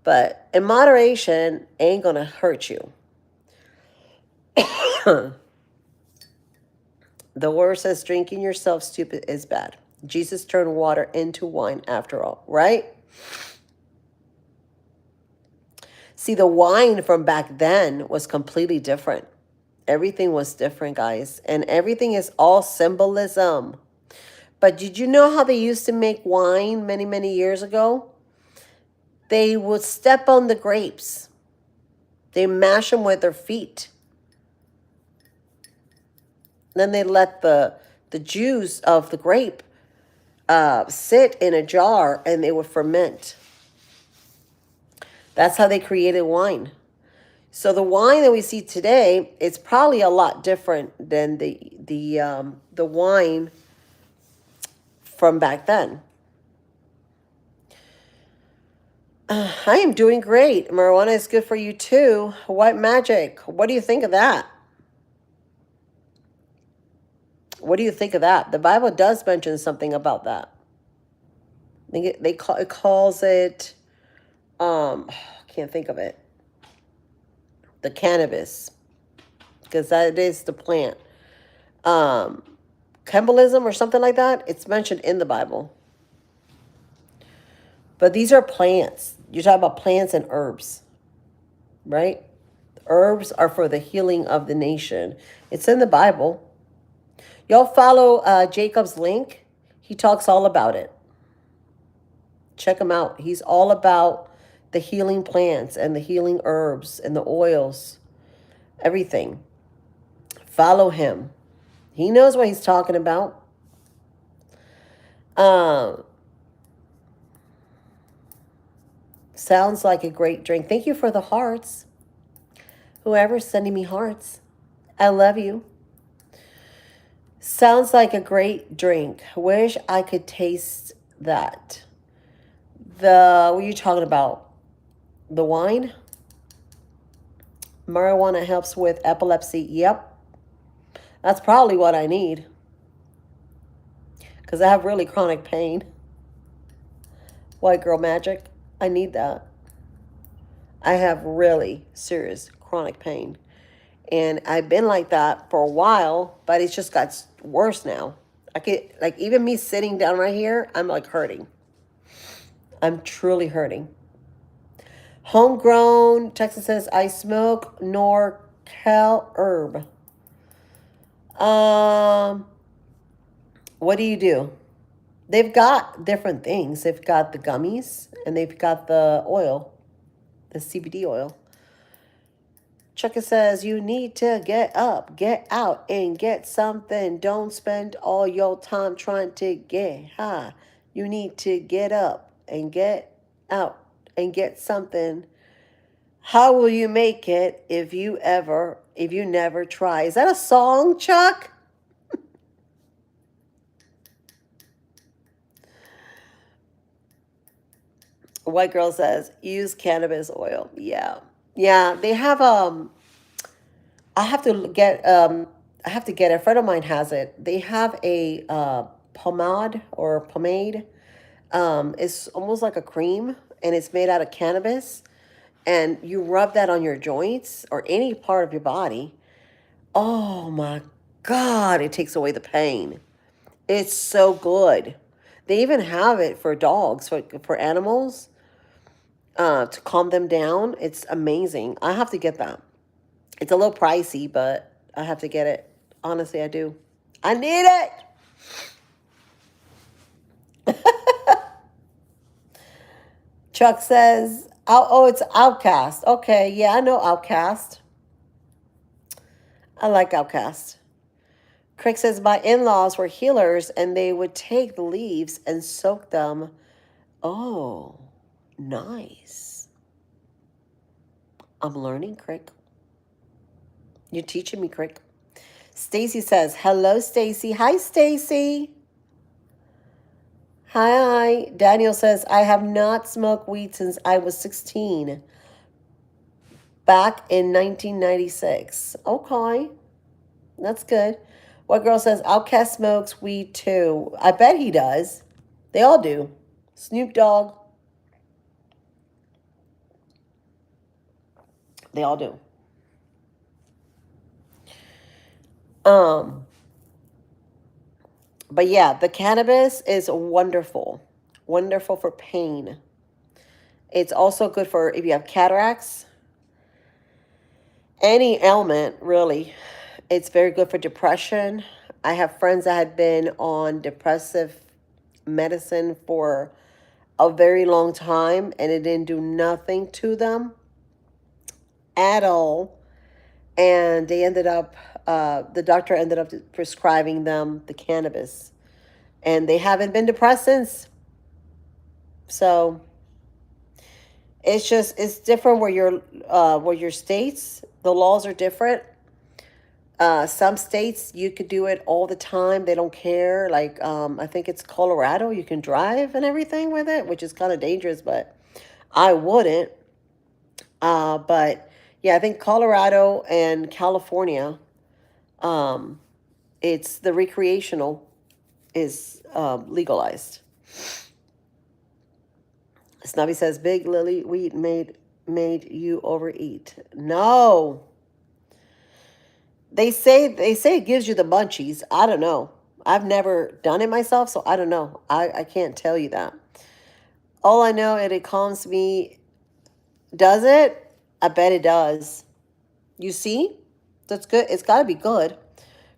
but in moderation ain't going to hurt you. The word says drinking yourself stupid is bad. Jesus turned water into wine after all, right? See, the wine from back then was completely different. Everything was different, guys. And everything is all symbolism. But did you know how they used to make wine many, many years ago? They would step on the grapes. They mash them with their feet. Then they let the juice of the grape sit in a jar and they would ferment. That's how they created wine. So the wine that we see today, it's probably a lot different than the wine from back then. I am doing great. Marijuana is good for you too. White magic. What do you think of that? What do you think of that? The Bible does mention something about that. I think it calls it, can't think of it. The cannabis, because that is the plant. Cannibalism or something like that. It's mentioned in the Bible. But these are plants. You're talking about plants and herbs, right? Herbs are for the healing of the nation. It's in the Bible. Y'all follow Jacob's link. He talks all about it. Check him out. He's all about the healing plants and the healing herbs and the oils, everything. Follow him. He knows what he's talking about. Sounds like a great drink. Thank you for the hearts. Whoever's sending me hearts, I love you. Sounds like a great drink. Wish I could taste that. What are you talking about? The wine? Marijuana helps with epilepsy. Yep. That's probably what I need. Because I have really chronic pain. White girl magic. I need that. I have really serious chronic pain. And I've been like that for a while, but it's just got worse now. I could, like, even me sitting down right here, I'm like hurting. I'm truly hurting. Homegrown, Texas says, I smoke NorCal herb. What do you do? They've got different things. They've got the gummies and they've got the oil, the CBD oil. Chucka says, you need to get up, get out, and get something. Don't spend all your time trying to get high. You need to get up and get out and get something. How will you make it if you never try? Is that a song, Chuck? White girl says, use cannabis oil. Yeah. Yeah, they have I have to get it. A friend of mine has it. They have a pomade or pomade. It's almost like a cream and it's made out of cannabis. And you rub that on your joints or any part of your body. Oh my God, it takes away the pain. It's so good. They even have it for dogs, for animals, to calm them down. It's amazing. I have to get that. It's a little pricey, but I have to get it. Honestly, I do. I need it. Chuck says, oh, it's Outcast. Okay, yeah, I know Outcast. I like Outcast. Craig says, my in-laws were healers and they would take the leaves and soak them. Oh, nice. I'm learning, Craig. You're teaching me, Craig. Stacy says, hello, Stacy. Hi, Stacy. Hi. Daniel says, I have not smoked weed since I was 16. Back in 1996. Okay. That's good. What girl says Outkast smokes weed too? I bet he does. They all do. Snoop Dogg. They all do. Um, but yeah, the cannabis is wonderful. Wonderful for pain. It's also good for if you have cataracts, any ailment, really. It's very good for depression. I have friends that had been on depressive medicine for a very long time and it didn't do nothing to them at all. And they ended up, the doctor ended up prescribing them the cannabis. And they haven't been depressed since. So it's different where your states, the laws are different. Some states you could do it all the time. They don't care. Like I think it's Colorado. You can drive and everything with it, which is kind of dangerous, but I wouldn't. But yeah, I think Colorado and California, um, it's the recreational is legalized. Snubby says Big Lily wheat made you overeat. No. They say it gives you the munchies. I don't know. I've never done it myself, so I don't know. I can't tell you that. All I know is it calms me. Does it? I bet it does. You see? That's good. It's got to be good.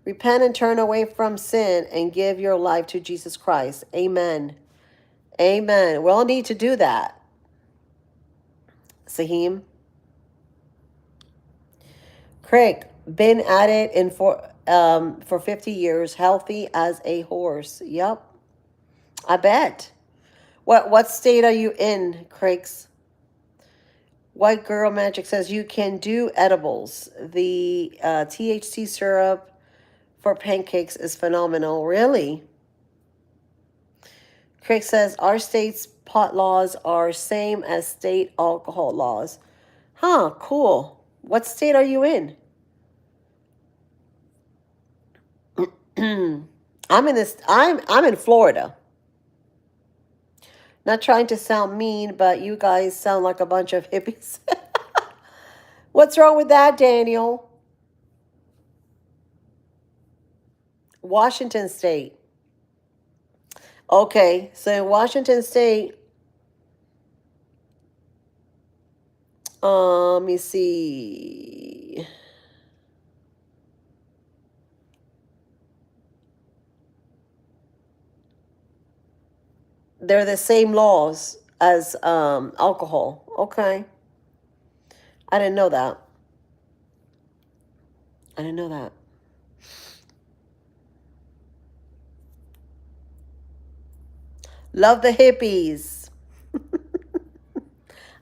Repent and turn away from sin and give your life to Jesus Christ. Amen. Amen. We all need to do that. Saheem. Craig, been at it for 50 years, healthy as a horse. Yep. I bet. What state are you in, Craig's? White Girl Magic says you can do edibles. The THC syrup for pancakes is phenomenal. Really? Craig says our state's pot laws are same as state alcohol laws. Huh, cool. What state are you in? I'm in Florida. Not trying to sound mean, but you guys sound like a bunch of hippies. What's wrong with that, Daniel? Washington State. Okay, so in Washington State, let me see. They're the same laws as alcohol. Okay. I didn't know that. I didn't know that. Love the hippies.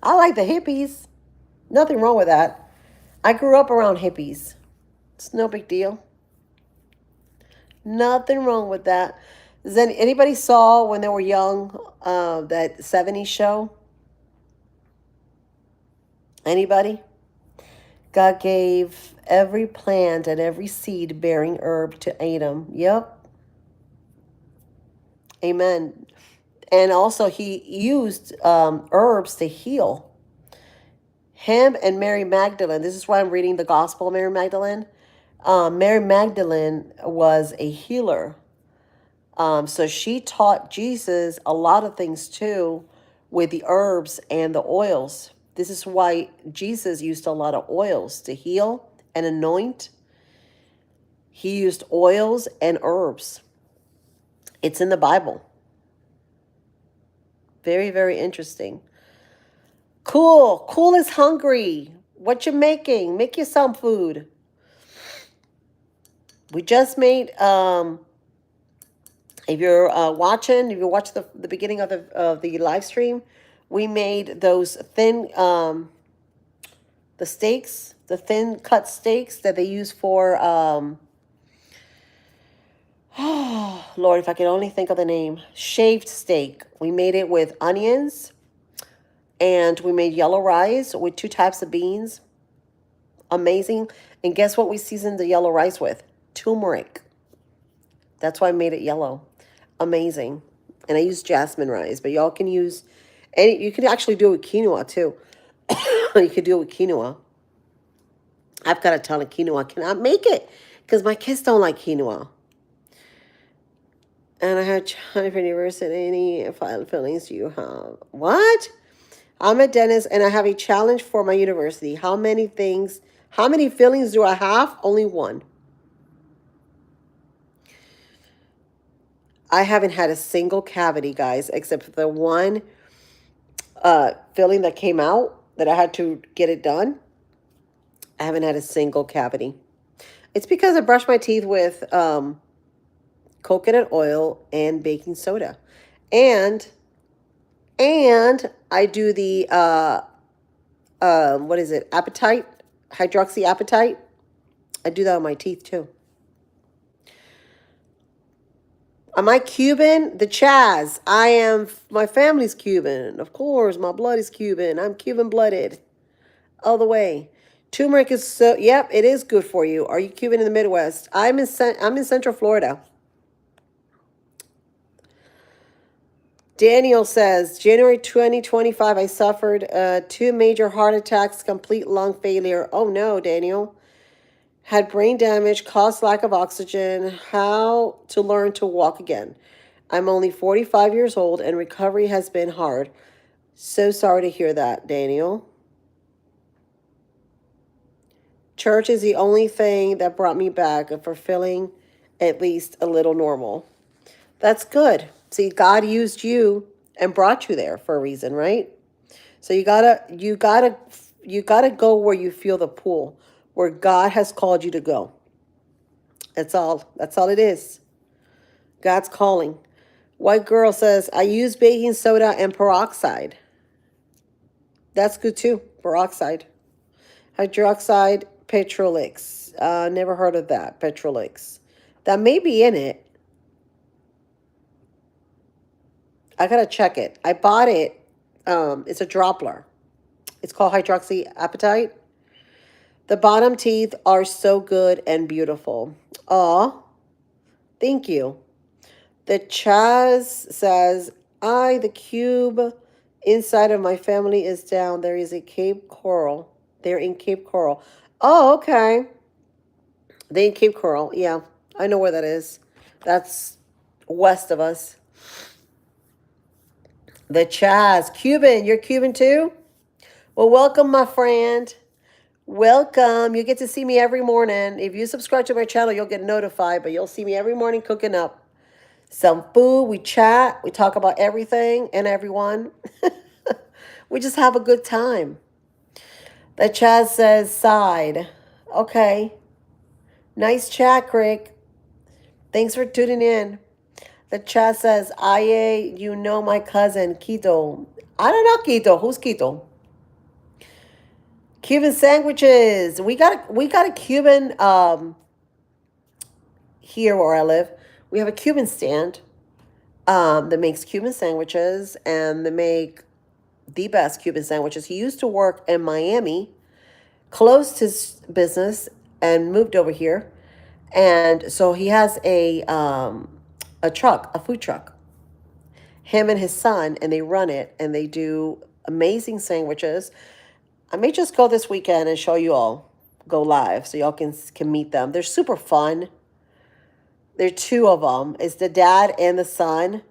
I like the hippies. Nothing wrong with that. I grew up around hippies. It's no big deal. Nothing wrong with that. Does anybody saw when they were young that 70s show? Anybody? God gave every plant and every seed bearing herb to Adam. Yep. Amen. And also he used herbs to heal. Him and Mary Magdalene. This is why I'm reading the Gospel of Mary Magdalene. Mary Magdalene was a healer. So she taught Jesus a lot of things too with the herbs and the oils. This is why Jesus used a lot of oils to heal and anoint. He used oils and herbs. It's in the Bible. Very, very interesting. Cool. Cool is hungry. What you making? Make you some food. We just made, if you're watching, if you watch the beginning of the live stream, we made those thin, the steaks, the thin cut steaks that they use for, oh, Lord, if I could only think of the name, shaved steak. We made it with onions and we made yellow rice with 2 types of beans. Amazing. And guess what we seasoned the yellow rice with? Turmeric. That's why I made it yellow. Amazing. And I use jasmine rice, but y'all can use any, you can actually do it with quinoa too. You could do it with quinoa. I've got a ton of quinoa. I cannot make it because my kids don't like quinoa. And I had China for university. Any feelings do you have? What? I'm a dentist and I have a challenge for my university. How many feelings do I have? Only one. I haven't had a single cavity, guys, except for the one filling that came out that I had to get it done. I haven't had a single cavity. It's because I brush my teeth with coconut oil and baking soda. And I do the what is it? Appetite, hydroxyapatite. I do that on my teeth too. Am I Cuban? The Chaz. I am. My family's Cuban, of course. My blood is Cuban. I'm Cuban blooded, all the way. Turmeric is so. Yep, it is good for you. Are you Cuban in the Midwest? I'm in Central Florida. Daniel says, January 2025, I suffered 2 major heart attacks, complete lung failure. Oh no, Daniel. Had brain damage, caused lack of oxygen. How to learn to walk again. I'm only 45 years old and recovery has been hard. So sorry to hear that, Daniel. Church is the only thing that brought me back for feeling at least a little normal. That's good. See, God used you and brought you there for a reason, right? So you gotta go where you feel the pull, where God has called you to go. That's all it is. God's calling. White girl says, I use baking soda and peroxide. That's good too. Peroxide. Hydroxide Petrolix. Never heard of that. Petrolix. That may be in it. I gotta check it. I bought it. It's a dropper. It's called hydroxyapatite. The bottom teeth are so good and beautiful. Aw, thank you. The Chaz says, the cube inside of my family is down. There is a Cape Coral. They're in Cape Coral. Oh, okay. They in Cape Coral. Yeah, I know where that is. That's west of us. The Chaz. Cuban. You're Cuban too? Well, welcome, my friend. Welcome. You get to see me every morning. If you subscribe to my channel, you'll get notified, but you'll see me every morning cooking up some food. We chat. We talk about everything and everyone. We just have a good time. The Chaz says side. Okay. Nice chat, Craig. Thanks for tuning in. The Chaz says, Aye, you know my cousin, Quito. I don't know Quito. Who's Quito? Cuban sandwiches. We got a Cuban here where I live. We have a Cuban stand that makes Cuban sandwiches, and they make the best Cuban sandwiches. He used to work in Miami, closed his business and moved over here. And so he has a food truck. Him and his son, and they run it, and they do amazing sandwiches. I may just go this weekend and show you all, go live, so y'all can meet them. They're super fun. There are 2 of them. It's the dad and the son.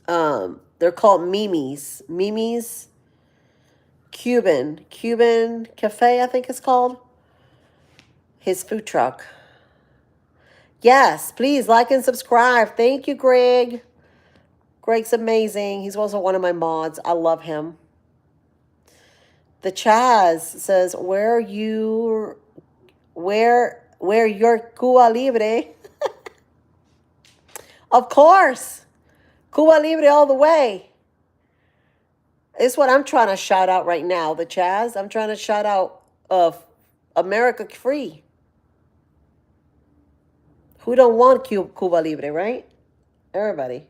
They're called Mimi's. Mimi's Cuban Cafe, I think it's called. His food truck. Yes, please like and subscribe. Thank you, Greg. Greg's amazing. He's also one of my mods. I love him. The Chaz says, where you're Cuba Libre? Of course. Cuba Libre all the way. It's what I'm trying to shout out right now, the Chaz. I'm trying to shout out of America Free. Who don't want Cuba Libre, right? Everybody.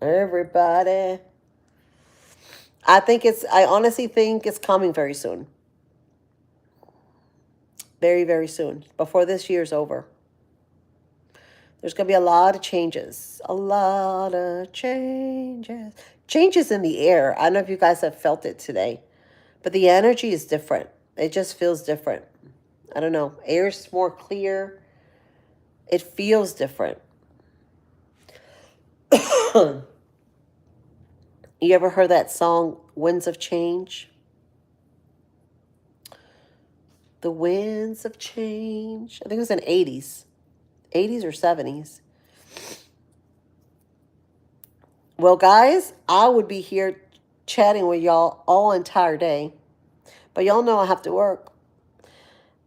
I honestly think it's coming very soon. Very, very soon. Before this year's over. There's going to be a lot of changes. A lot of changes. Changes in the air. I don't know if you guys have felt it today, but the energy is different. It just feels different. I don't know. Air's more clear. It feels different. You ever heard that song, Winds of Change? The Winds of Change. I think it was in the 80s. 80s or 70s. Well, guys, I would be here chatting with y'all all entire day. But y'all know I have to work.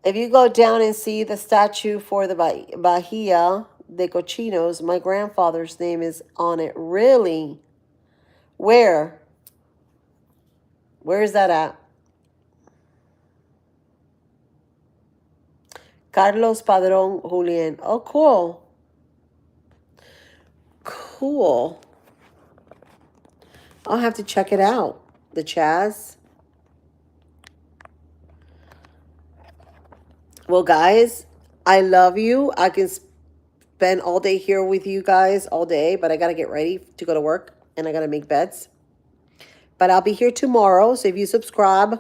If you go down and see the statue for the Bahia de Cochinos, my grandfather's name is on it. Really? Where? Where is that at? Carlos Padron Julian. Oh, cool. Cool. I'll have to check it out. The Chaz. Well, guys, I love you. I can spend all day here with you guys all day, but I got to get ready to go to work and I got to make beds. But I'll be here tomorrow. So if you subscribe,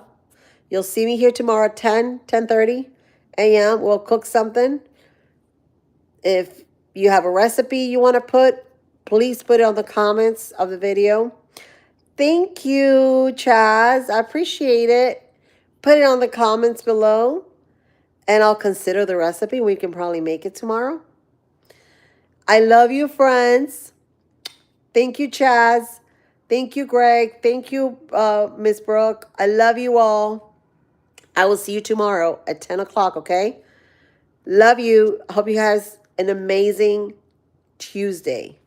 you'll see me here tomorrow at 10:30 a.m. We'll cook something. If you have a recipe you want to put, please put it on the comments of the video. Thank you, Chaz. I appreciate it. Put it on the comments below. And I'll consider the recipe. We can probably make it tomorrow. I love you, friends. Thank you, Chaz. Thank you, Greg. Thank you, Miss Brooke. I love you all. I will see you tomorrow at 10 o'clock, okay? Love you. I hope you guys an amazing Tuesday.